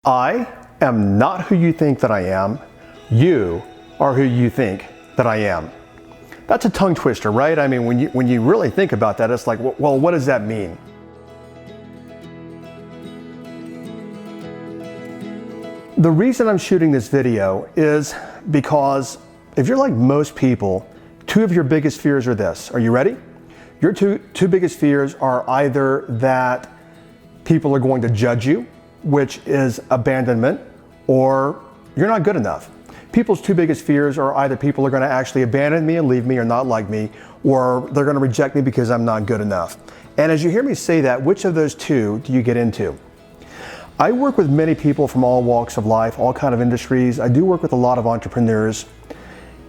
I am not who you think that I am. You are who you think that I am. That's a tongue twister, right? I mean, when you really think about that, it's like, well, what does that mean? The reason I'm shooting this video is because if you're like most people, two of your biggest fears are this. Are you ready? Your two biggest fears are either that people are going to judge you, which is abandonment, or you're not good enough. People's two biggest fears are either people are going to actually abandon me and leave me or not like me, or they're going to reject me because I'm not good enough. And as you hear me say that, which of those two do you get into? I work with many people from all walks of life, all kind of industries. I do work with a lot of entrepreneurs.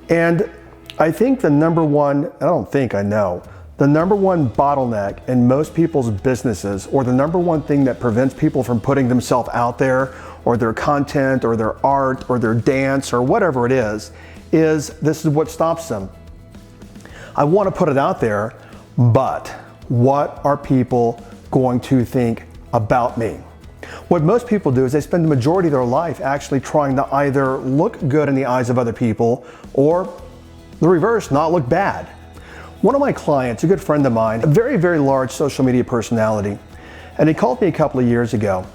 And I think the number one, I don't think I know, the number one bottleneck in most people's businesses, or the number one thing that prevents people from putting themselves out there, or their content, or their art, or their dance, or whatever it is this is what stops them. I want to put it out there, but what are people going to think about me? What most people do is they spend the majority of their life actually trying to either look good in the eyes of other people, or the reverse, not look bad. One of my clients, a good friend of mine, a very, very large social media personality, and he called me a couple of years ago.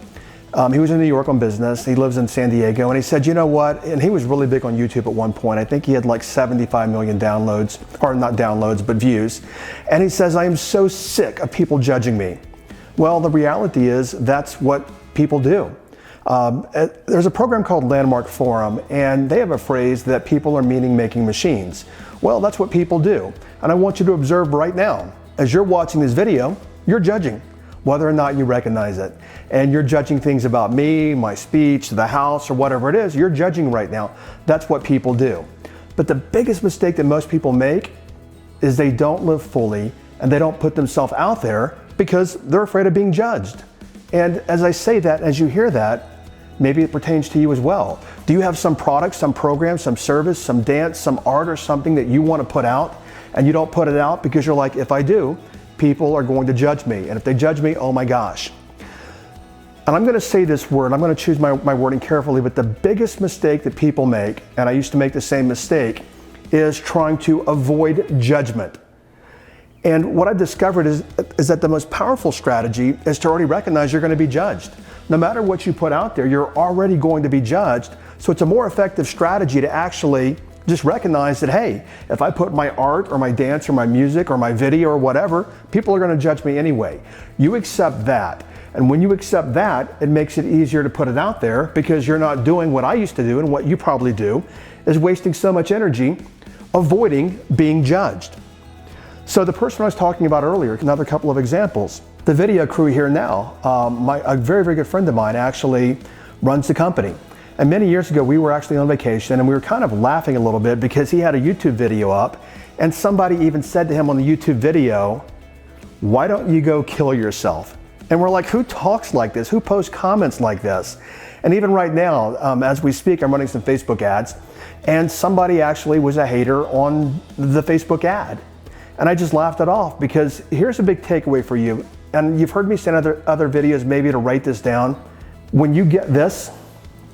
He was in New York on business. He lives in San Diego, and he said, you know what? And he was really big on YouTube at one point. I think he had like 75 million downloads, or not downloads, but views. And he says, I am so sick of people judging me. Well, the reality is that's what people do. There's a program called Landmark Forum, and they have a phrase that people are meaning-making machines. Well, that's what people do. And I want you to observe right now, as you're watching this video, you're judging whether or not you recognize it. And you're judging things about me, my speech, the house, or whatever it is. You're judging right now. That's what people do. But the biggest mistake that most people make is they don't live fully, and they don't put themselves out there because they're afraid of being judged. And as I say that, as you hear that, maybe it pertains to you as well. Do you have some product, some program, some service, some dance, some art, or something that you want to put out, and you don't put it out because you're like, if I do, people are going to judge me. And if they judge me, oh my gosh. And I'm going to say this word, I'm going to choose my wording carefully, but the biggest mistake that people make, and I used to make the same mistake, is trying to avoid judgment. And what I've discovered is that the most powerful strategy is to already recognize you're going to be judged. No matter what you put out there, you're already going to be judged. So it's a more effective strategy to actually just recognize that, hey, if I put my art or my dance or my music or my video or whatever, people are going to judge me anyway. You accept that. And when you accept that, it makes it easier to put it out there because you're not doing what I used to do, and what you probably do is wasting so much energy avoiding being judged. So the person I was talking about earlier, another couple of examples. The video crew here now, a very, very good friend of mine actually runs the company. And many years ago, we were actually on vacation, and we were kind of laughing a little bit because he had a YouTube video up, and somebody even said to him on the YouTube video, why don't you go kill yourself? And we're like, who talks like this? Who posts comments like this? And even right now, as we speak, I'm running some Facebook ads, and somebody actually was a hater on the Facebook ad. And I just laughed it off because here's a big takeaway for you. And you've heard me say in other videos, maybe to write this down. When you get this,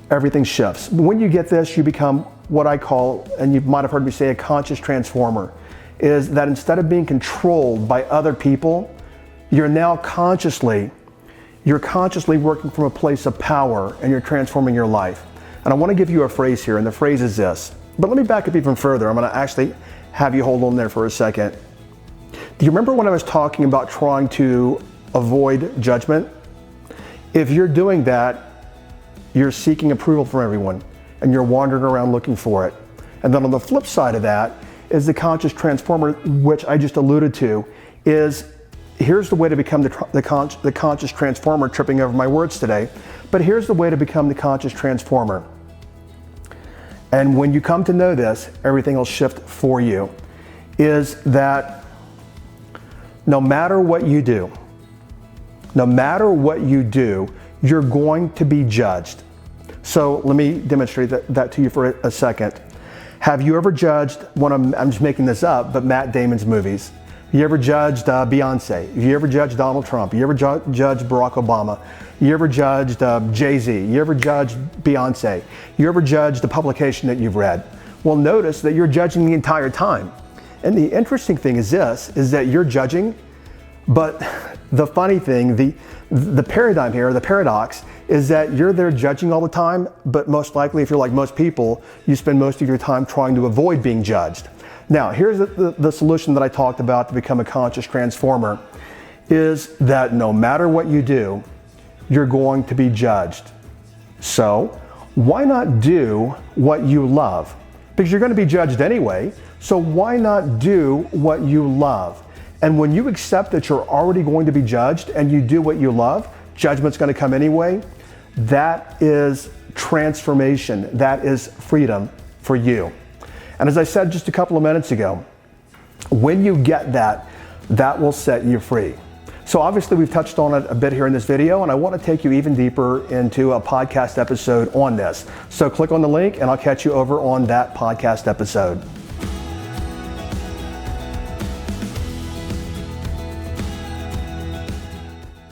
everything shifts. When you get this, you become what I call, and you might have heard me say, a conscious transformer. Is that instead of being controlled by other people, you're now consciously working from a place of power, and you're transforming your life. And I want to give you a phrase here, and the phrase is this. But let me back up even further. I'm going to actually have you hold on there for a second. Do you remember when I was talking about trying to avoid judgment? If you're doing that, you're seeking approval from everyone, and you're wandering around looking for it. And then on the flip side of that is the conscious transformer, which I just alluded to, is here's the way to become the conscious transformer, tripping over my words today, but here's the way to become the conscious transformer. And when you come to know this, everything will shift for you, is that no matter what you do, you're going to be judged. So let me demonstrate that to you for a second. Have you ever judged I'm just making this up, but Matt Damon's movies? You ever judged Beyonce? You ever judged Donald Trump? You ever judged Barack Obama? You ever judged Jay-Z? You ever judged Beyonce? You ever judged the publication that you've read? Well, notice that you're judging the entire time. And the interesting thing is this, is that you're judging, but the funny thing, the paradigm here, the paradox, is that you're there judging all the time, but most likely, if you're like most people, you spend most of your time trying to avoid being judged. Now, here's the solution that I talked about to become a conscious transformer, is that no matter what you do, you're going to be judged. So why not do what you love? Because you're going to be judged anyway, so why not do what you love? And when you accept that you're already going to be judged and you do what you love, judgment's going to come anyway. That is transformation. That is freedom for you. And as I said just a couple of minutes ago, when you get that, that will set you free. So obviously we've touched on it a bit here in this video, and I want to take you even deeper into a podcast episode on this. So click on the link and I'll catch you over on that podcast episode.